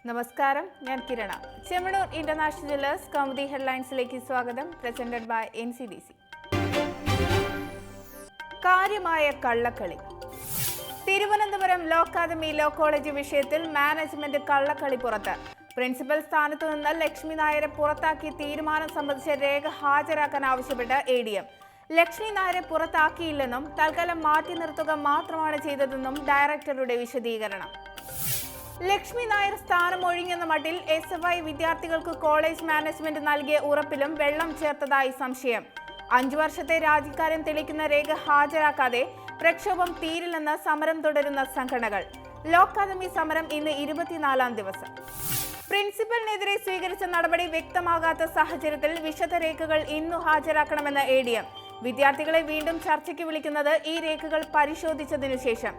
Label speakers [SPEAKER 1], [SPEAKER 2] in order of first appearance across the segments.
[SPEAKER 1] നമസ്കാരം, ഞാൻ Kirana. Chemmanur international jewellers Kaumudi ഹെഡ്ലൈൻസിലേക്ക് സ്വാഗതം. Presented by NCDC. കാര്യമായ കള്ളക്കളി. Thiruvananthapuram law academy law college വിഷയത്തിൽ മാനേജ്മെന്റ് കള്ളക്കളി പുറത്ത്. പ്രിൻസിപ്പൽ സ്ഥാനത്തു നിന്ന് ലക്ഷ്മി നായരെ പുറത്താക്കിയ തീരുമാനം സംബന്ധിച്ച രേഖ ഹാജരാക്കാൻ ആവശ്യപ്പെട്ട് ADM. ലക്ഷ്മി നായരെ പുറത്താക്കിയില്ലെന്നും തൽക്കാലം മാറ്റി നിർത്തുക മാത്രമാണ് ചെയ്തതെന്നും ഡയറക്ടറുടെ വിശദീകരണം. ലക്ഷ്മി നായർ സ്ഥാനം ഒഴിഞ്ഞെന്ന മട്ടിൽ SFI വിദ്യാർത്ഥികൾക്ക് കോളേജ് മാനേജ്മെന്റ് നൽകിയ ഉറപ്പിലും വെള്ളം ചേർത്തതായി സംശയം. 5 വർഷത്തെ രാജിക്കാര്യം തെളിയിക്കുന്ന രേഖ ഹാജരാക്കാതെ പ്രക്ഷോഭം തീരില്ലെന്ന് സമരം തുടരുന്ന സംഘടനകൾ. ലോ അക്കാദമി സമരം ഇന്ന് 24ാം ദിവസം. പ്രിൻസിപ്പലിനെതിരെ സ്വീകരിച്ച നടപടി വ്യക്തമാകാത്ത സാഹചര്യത്തിൽ വിശദ രേഖകൾ ഇന്നു ഹാജരാക്കണമെന്ന് ADM. വിദ്യാർത്ഥികളെ വീണ്ടും ചർച്ചയ്ക്ക് വിളിക്കുന്നത് ഈ രേഖകൾ പരിശോധിച്ചതിനു ശേഷം.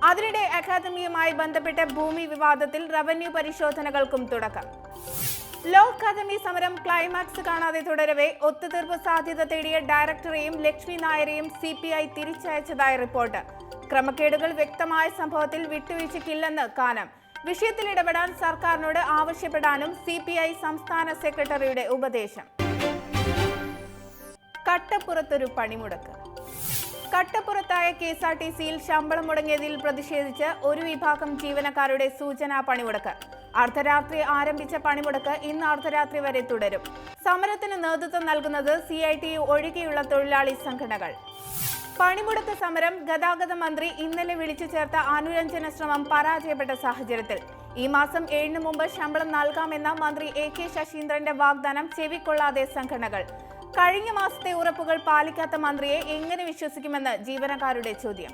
[SPEAKER 1] അതിനിടെ അക്കാദമിയുമായി ബന്ധപ്പെട്ട ഭൂമി വിവാദത്തിൽ റവന്യൂ പരിശോധനകൾക്കും തുടക്കം. ലോ അക്കാദമി സമരം ക്ലൈമാക്സ് കാണാതെ തുടരവേ ഒത്തുതീർപ്പ് സാധ്യത തേടിയ ഡയറക്ടറെയും ലക്ഷ്മി നായരെയും CPI തിരിച്ചയച്ചതായി റിപ്പോർട്ട്. ക്രമക്കേടുകൾ വ്യക്തമായ സംഭവത്തിൽ വിട്ടുവീഴ്ചയ്ക്കില്ലെന്ന് കാനം. വിഷയത്തിൽ ഇടപെടാൻ സർക്കാരിനോട് ആവശ്യപ്പെടാനും CPI സംസ്ഥാന സെക്രട്ടറിയുടെ ഉപദേശം. കട്ടപ്പുറത്തൊരു പണിമുടക്ക്. കട്ടപ്പുറത്തായ KSRTCയിൽ ശമ്പളം മുടങ്ങിയതിൽ പ്രതിഷേധിച്ച് ഒരു വിഭാഗം ജീവനക്കാരുടെ സൂചനാ പണിമുടക്ക്. അർദ്ധരാത്രി ആരംഭിച്ച പണിമുടക്ക് ഇന്ന് അർദ്ധരാത്രി വരെ തുടരും. സമരത്തിന് നേതൃത്വം നൽകുന്നത് CITU ഒഴികെയുള്ള തൊഴിലാളി സംഘടനകൾ. പണിമുടക്ക് സമരം ഗതാഗത മന്ത്രി ഇന്നലെ വിളിച്ചു ചേർത്ത അനുരഞ്ജന ശ്രമം പരാജയപ്പെട്ട സാഹചര്യത്തിൽ ഈ മാസം 7-ന് മുമ്പ് ശമ്പളം നൽകാമെന്ന മന്ത്രി AK ശശീന്ദ്രന്റെ വാഗ്ദാനം ചെവിക്കൊള്ളാതെ സംഘടനകൾ. കഴിഞ്ഞ മാസത്തെ ഉറപ്പുകൾ പാലിക്കാത്ത മന്ത്രിയെ എങ്ങനെ വിശ്വസിക്കുമെന്ന് ജീവനക്കാരുടെ ചോദ്യം.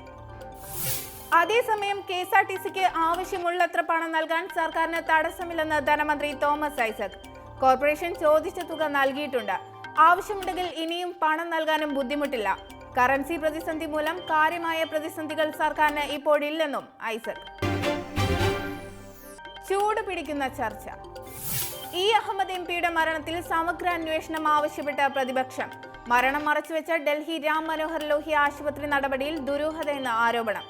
[SPEAKER 1] അതേസമയം KSRTCക്ക് ആവശ്യമുള്ളത്ര പണം നൽകാൻ സർക്കാരിന് തടസ്സമില്ലെന്ന് ധനമന്ത്രി തോമസ് ഐസക്. കോർപ്പറേഷൻ ചോദിച്ച തുക നൽകിയിട്ടുണ്ട്. ആവശ്യമുണ്ടെങ്കിൽ ഇനിയും പണം നൽകാനും ബുദ്ധിമുട്ടില്ല. കറൻസി പ്രതിസന്ധി മൂലം കാര്യമായ പ്രതിസന്ധികൾ സർക്കാരിന് ഇപ്പോഴില്ലെന്നും ഐസക്. ചൂട് പിടിക്കുന്ന ചർച്ച. അഹമ്മദ് MPയുടെ മരണത്തിൽ സമഗ്ര അന്വേഷണം ആവശ്യപ്പെട്ട പ്രതിപക്ഷം. മരണം മറച്ചുവെച്ച ഡൽഹി രാം മനോഹർ ലോഹ്യ ആശുപത്രി നടപടിയിൽ ദുരൂഹതയെന്ന ആരോപണം.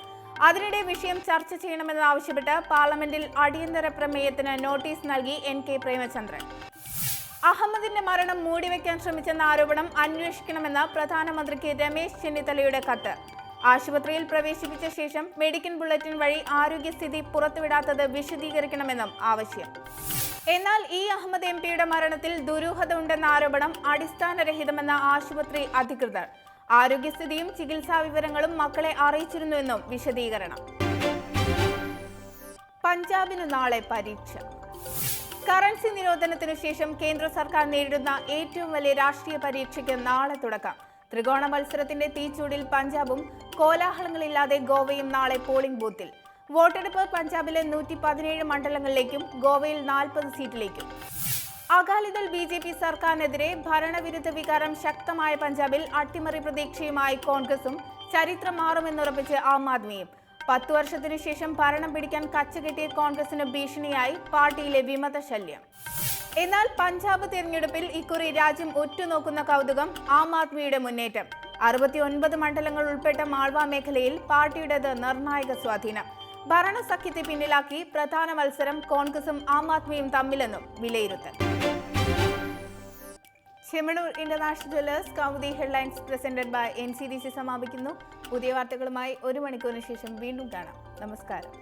[SPEAKER 1] അതിനിടെ വിഷയം ചർച്ച ചെയ്യണമെന്നാവശ്യപ്പെട്ട് പാർലമെന്റിൽ അടിയന്തര പ്രമേയത്തിന് നോട്ടീസ് നൽകി NK പ്രേമചന്ദ്രൻ. അഹമ്മദിന്റെ മരണം മൂടിവെക്കാൻ ശ്രമിച്ചെന്ന ആരോപണം അന്വേഷിക്കണമെന്ന് പ്രധാനമന്ത്രിക്ക് രമേശ് ചെന്നിത്തലയുടെ കത്ത്. ആശുപത്രിയിൽ പ്രവേശിപ്പിച്ച ശേഷം മെഡിക്കൽ ബുള്ളറ്റിൻ വഴി ആരോഗ്യസ്ഥിതി പുറത്തുവിടാത്തത് വിശദീകരിക്കണമെന്നും ആവശ്യം. എന്നാൽ അഹമ്മദ് MPയുടെ മരണത്തിൽ ദുരൂഹത ഉണ്ടെന്ന ആരോപണം അടിസ്ഥാനരഹിതമെന്ന ആശുപത്രി അധികൃതർ. ആരോഗ്യസ്ഥിതിയും ചികിത്സാ വിവരങ്ങളും മക്കളെ അറിയിച്ചിരുന്നുവെന്നും വിശദീകരണം. പഞ്ചാബിന് നാളെ പരീക്ഷ. കറൻസി നിരോധനത്തിനു ശേഷം കേന്ദ്ര സർക്കാർ നേരിടുന്ന ഏറ്റവും വലിയ രാഷ്ട്രീയ പരീക്ഷയ്ക്ക് നാളെ തുടക്കം. ത്രികോണ മത്സരത്തിന്റെ തീച്ചൂടിൽ പഞ്ചാബും കോലാഹലങ്ങളില്ലാതെ ഗോവയും നാളെ പോളിംഗ് ബൂത്തിൽ. വോട്ടെടുപ്പ് പഞ്ചാബിലെ 117 മണ്ഡലങ്ങളിലേക്കും ഗോവയിൽ 40 സീറ്റിലേക്കും. അകാലിദൾ BJP സർക്കാരിനെതിരെ ഭരണവിരുദ്ധ വികാരം ശക്തമായ പഞ്ചാബിൽ അട്ടിമറി പ്രതീക്ഷയുമായി കോൺഗ്രസും ചരിത്രം മാറുമെന്നുറപ്പിച്ച് ആം ആദ്മിയും. 10 വർഷത്തിനു ശേഷം ഭരണം പിടിക്കാൻ കച്ചകെട്ടിയ കോൺഗ്രസിന് ഭീഷണിയായി പാർട്ടിയിലെ വിമത ശല്യം. എന്നാൽ പഞ്ചാബ് തിരഞ്ഞെടുപ്പിൽ ഇക്കുറി രാജ്യം ഉറ്റുനോക്കുന്ന കൗതുകം ആം ആദ്മിയുടെ മുന്നേറ്റം. 69 മണ്ഡലങ്ങൾ ഉൾപ്പെട്ട മാൾവ മേഖലയിൽ പാർട്ടിയുടേത് നിർണായക സ്വാധീനം. ഭരണസഖ്യത്തെ പിന്നിലാക്കി പ്രധാന മത്സരം കോൺഗ്രസും ആം ആദ്മിയും തമ്മിലെന്നും വിലയിരുത്തൽ. Chemmanur international jewellers Kaumudi headlines presented by NCDC സമാപിക്കുന്നു. പുതിയ വാർത്തകളുമായി 1 മണിക്കൂറിന് ശേഷം വീണ്ടും കാണാം. നമസ്കാരം.